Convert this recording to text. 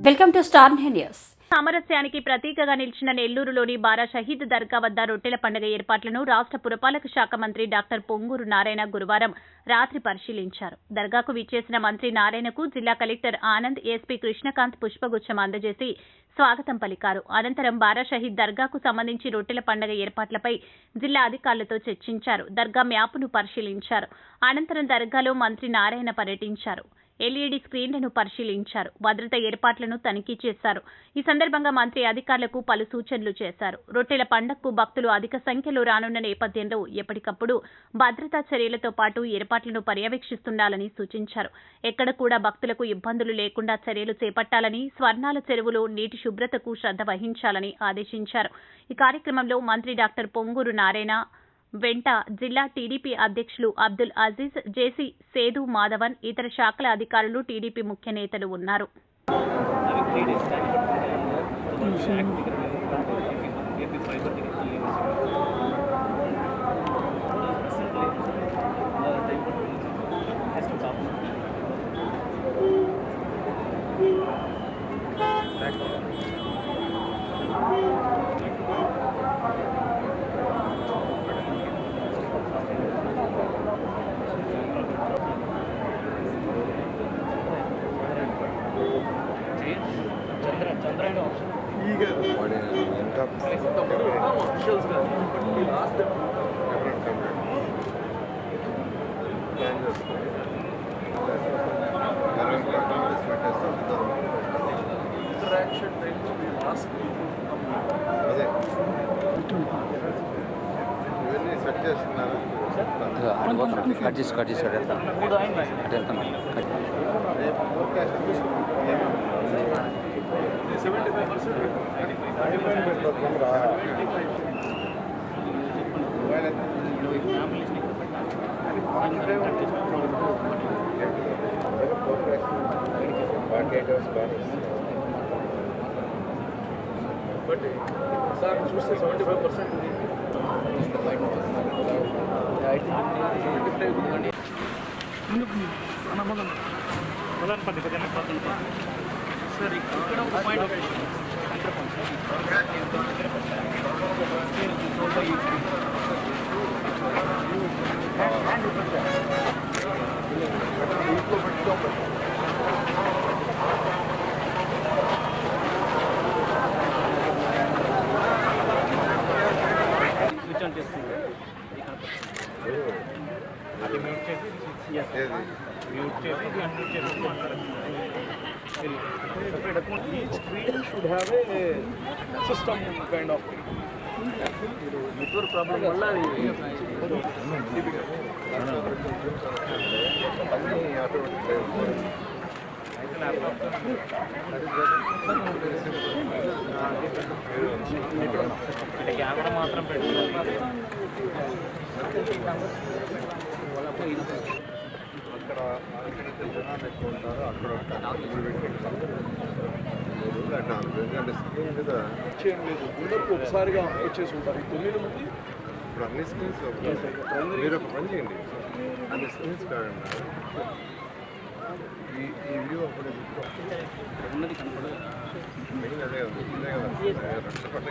Welcome to Star News. సామరస్యానికి ప్రతీకగా నిలిచిన నెల్లూరులోని బారా షహీద్ దర్గా వద్ద రొట్టెల పండుగ ఏర్పాట్లను రాష్ట్ర పురపాలక శాఖ మంత్రి డాక్టర్ పొంగూరు నారాయణ గురువారం రాత్రి పరిశీలించారు. దర్గాకు విచ్చేసిన మంత్రి నారాయణకు జిల్లా కలెక్టర్ ఆనంద్, ఎస్పీ కృష్ణకాంత్ పుష్పగుచ్చం అందజేసి స్వాగతం పలికారు. అనంతరం బారా షహీద్ దర్గాకు సంబంధించి రొట్టెల పండుగ ఏర్పాట్లపై జిల్లా అధికారులతో చర్చించారు. దర్గా మ్యాప్ను పరిశీలించారు. అనంతరం దర్గాలో మంత్రి నారాయణ పర్యటించారు. ఎల్ఈడీ స్క్రీన్లను పరిశీలించారు. భద్రత ఏర్పాట్లను తనిఖీ చేశారు. ఈ సందర్భంగా మంత్రి అధికారులకు పలు సూచనలు చేశారు. రొట్టెల పండగకు భక్తులు అధిక సంఖ్యలో రానున్న నేపథ్యంలో ఎప్పటికప్పుడు భద్రతా చర్యలతో పాటు ఏర్పాట్లను పర్యవేక్షిస్తుండాలని సూచించారు. ఎక్కడ కూడా భక్తులకు ఇబ్బందులు లేకుండా చర్యలు చేపట్టాలని, స్వర్ణాల చెరువులో నీటి శుభ్రతకు శ్రద్ధ వహించాలని ఆదేశించారు. ఈ కార్యక్రమంలో మంత్రి డాక్టర్ పొంగూరు నారాయణ వెంట జిల్లా టీడీపీ అధ్యక్షులు అబ్దుల్ అజీజ్, జేసీ సేదు మాధవన్, ఇతర శాఖల అధికారులు, టీడీపీ ముఖ్య నేతలు ఉన్నారు. కట్ చేసి వెళ్తాను. బట్ సార్ చూస్తే 75% ఉంది. సార్ ఇక్కడ ఒక పాయింట్ స్విచ్ ఆన్ చేస్తుంది. అది మ్యూట్ చేసి మ్యూట్ చేసి అన్మ్యూట్ చేసి మాట్లాడాలి. Each screen should have a system kind of thing. Network problem వల్ల అంటే కెమెరా మాత్రం పెట్టుకోవాలి. అక్కడ జనాలు ఎక్కువ ఉంటారు. అక్కడ స్క్రీన్ మీద చేయం లేదు. ముందరకు ఒకసారిగా వచ్చేసి ఉంటారు. ఈ 9 మంది ఇప్పుడు అన్ని స్క్రీన్స్ మీరు ఒక పని చేయండి. అన్ని స్క్రీన్స్ కాకుండా ఈ వ్యూ అప్పుడు ఉన్నది కనపడదు. అదే కదా రక్షపడ్డ